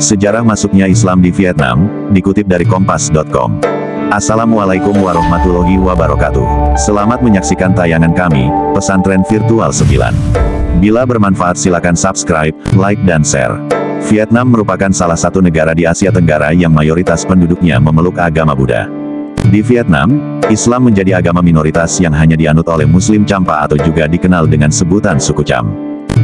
Sejarah masuknya Islam di Vietnam, dikutip dari Kompas.com. Assalamualaikum warahmatullahi wabarakatuh. Selamat menyaksikan tayangan kami, Pesantren Virtual 9. Bila bermanfaat silakan subscribe, like dan share. Vietnam merupakan salah satu negara di Asia Tenggara yang mayoritas penduduknya memeluk agama Buddha. Di Vietnam, Islam menjadi agama minoritas yang hanya dianut oleh Muslim Champa atau juga dikenal dengan sebutan suku Cham.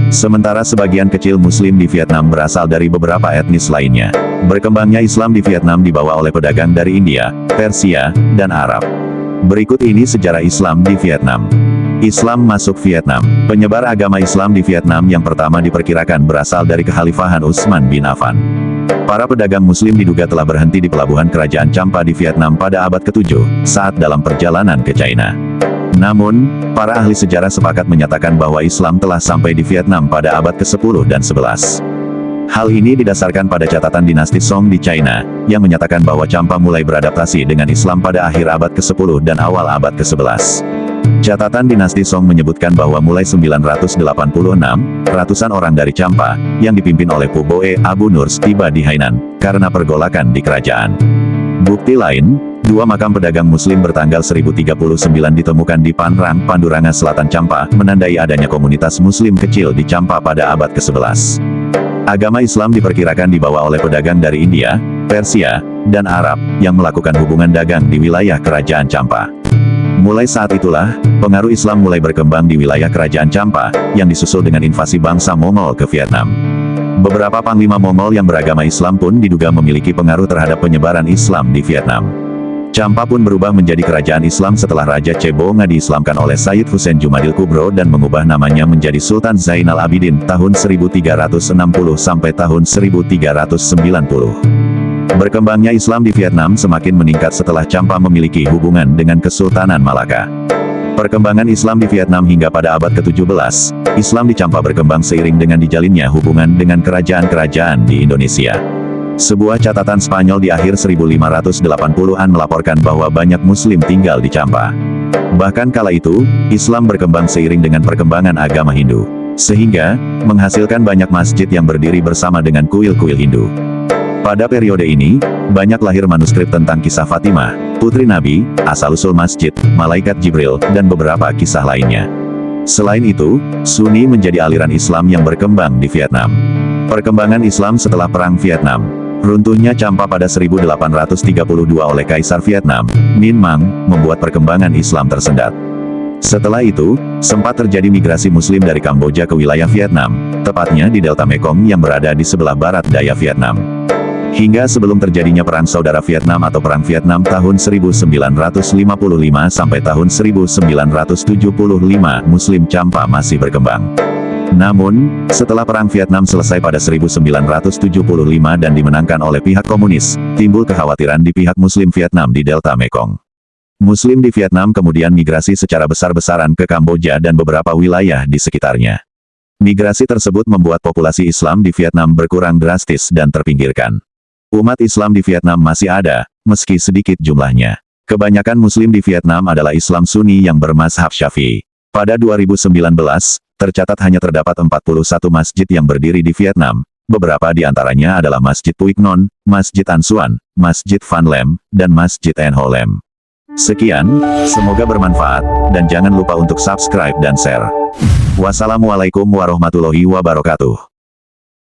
Sementara sebagian kecil Muslim di Vietnam berasal dari beberapa etnis lainnya. Berkembangnya Islam di Vietnam dibawa oleh pedagang dari India, Persia, dan Arab. Berikut ini sejarah Islam di Vietnam. Islam masuk Vietnam. Penyebar agama Islam di Vietnam yang pertama diperkirakan berasal dari Kekhalifahan Utsman bin Affan. Para pedagang Muslim diduga telah berhenti di pelabuhan kerajaan Champa di Vietnam pada abad ke-7, saat dalam perjalanan ke China. Namun, para ahli sejarah sepakat menyatakan bahwa Islam telah sampai di Vietnam pada abad ke-10 dan 11. Hal ini didasarkan pada catatan dinasti Song di China, yang menyatakan bahwa Champa mulai beradaptasi dengan Islam pada akhir abad ke-10 dan awal abad ke-11. Catatan dinasti Song menyebutkan bahwa mulai 986, ratusan orang dari Champa, yang dipimpin oleh Pu Boe Abu Nurs tiba di Hainan, karena pergolakan di kerajaan. Bukti lain, dua makam pedagang Muslim bertanggal 1039 ditemukan di Pan Rang, Panduranga Selatan Champa, menandai adanya komunitas Muslim kecil di Champa pada abad ke-11. Agama Islam diperkirakan dibawa oleh pedagang dari India, Persia, dan Arab, yang melakukan hubungan dagang di wilayah kerajaan Champa. Mulai saat itulah, pengaruh Islam mulai berkembang di wilayah kerajaan Champa, yang disusul dengan invasi bangsa Mongol ke Vietnam. Beberapa panglima Mongol yang beragama Islam pun diduga memiliki pengaruh terhadap penyebaran Islam di Vietnam. Champa pun berubah menjadi kerajaan Islam setelah Raja Chebo Nga diislamkan oleh Sayyid Hussein Jumadil Kubro dan mengubah namanya menjadi Sultan Zainal Abidin tahun 1360 sampai tahun 1390. Berkembangnya Islam di Vietnam semakin meningkat setelah Champa memiliki hubungan dengan Kesultanan Malaka. Perkembangan Islam di Vietnam hingga pada abad ke-17, Islam di Champa berkembang seiring dengan dijalinnya hubungan dengan kerajaan-kerajaan di Indonesia. Sebuah catatan Spanyol di akhir 1580-an melaporkan bahwa banyak Muslim tinggal di Champa. Bahkan kala itu, Islam berkembang seiring dengan perkembangan agama Hindu, sehingga menghasilkan banyak masjid yang berdiri bersama dengan kuil-kuil Hindu. Pada periode ini, banyak lahir manuskrip tentang kisah Fatimah, putri Nabi, asal-usul masjid, malaikat Jibril, dan beberapa kisah lainnya. Selain itu, Sunni menjadi aliran Islam yang berkembang di Vietnam. Perkembangan Islam setelah Perang Vietnam. Runtuhnya Champa pada 1832 oleh Kaisar Vietnam, Minh Mang, membuat perkembangan Islam tersendat. Setelah itu, sempat terjadi migrasi Muslim dari Kamboja ke wilayah Vietnam, tepatnya di Delta Mekong yang berada di sebelah barat daya Vietnam. Hingga sebelum terjadinya Perang Saudara Vietnam atau Perang Vietnam tahun 1955 sampai tahun 1975, Muslim Champa masih berkembang. Namun, setelah Perang Vietnam selesai pada 1975 dan dimenangkan oleh pihak komunis, timbul kekhawatiran di pihak Muslim Vietnam di Delta Mekong. Muslim di Vietnam kemudian migrasi secara besar-besaran ke Kamboja dan beberapa wilayah di sekitarnya. Migrasi tersebut membuat populasi Islam di Vietnam berkurang drastis dan terpinggirkan. Umat Islam di Vietnam masih ada, meski sedikit jumlahnya. Kebanyakan Muslim di Vietnam adalah Islam Sunni yang bermazhab Syafi'i. Pada 2019, tercatat hanya terdapat 41 masjid yang berdiri di Vietnam. Beberapa di antaranya adalah Masjid Puig Non, Masjid An Suan, Masjid Van Lem, dan Masjid En Ho Lem. Sekian, semoga bermanfaat, dan jangan lupa untuk subscribe dan share. Wassalamualaikum warahmatullahi wabarakatuh.